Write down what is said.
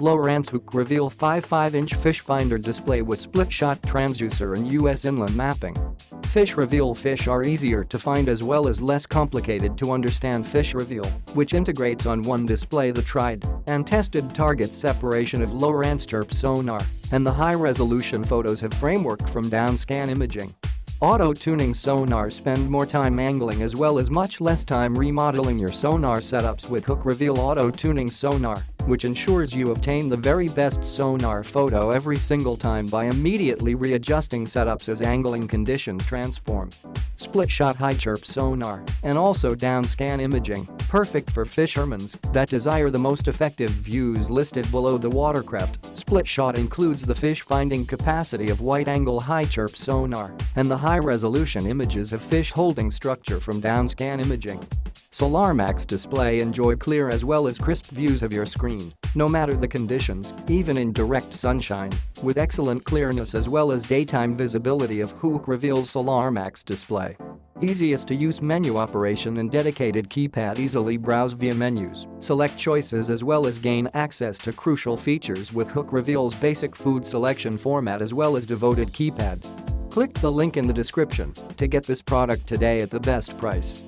Lowrance Hook Reveal 5.5-inch fishfinder display with SplitShot transducer and U.S. Inland Mapping. FishReveal fish are easier to find as well as less complicated to understand. FishReveal, which integrates on one display the tried and tested target separation of Lowrance CHIRP sonar and the high-resolution photos have framework from DownScan Imaging. Auto-tuning sonar. Spend more time angling as well as much less time remodeling your sonar setups with HOOK Reveal Auto-tuning sonar, which ensures you obtain the very best sonar photo every single time by immediately readjusting setups as angling conditions transform. SplitShot high CHIRP sonar and also DownScan Imaging, perfect for fishermen that desire the most effective views listed below. The watercraft. SplitShot includes the fish finding capacity of wide-angle high CHIRP sonar and the high-resolution images of fish holding structure from DownScan Imaging. SOLARMAX Display Enjoy clear as well as crisp views of your screen, no matter the conditions, even in direct sunshine, with excellent clearness as well as daytime visibility of HOOK Reveal SOLARMAX Display. Easiest to use menu operation and dedicated keypad. Easily browse via menus, select choices as well as gain access to crucial features with HOOK Reveal's basic food selection format as well as devoted keypad. Click the link in the description to get this product today at the best price.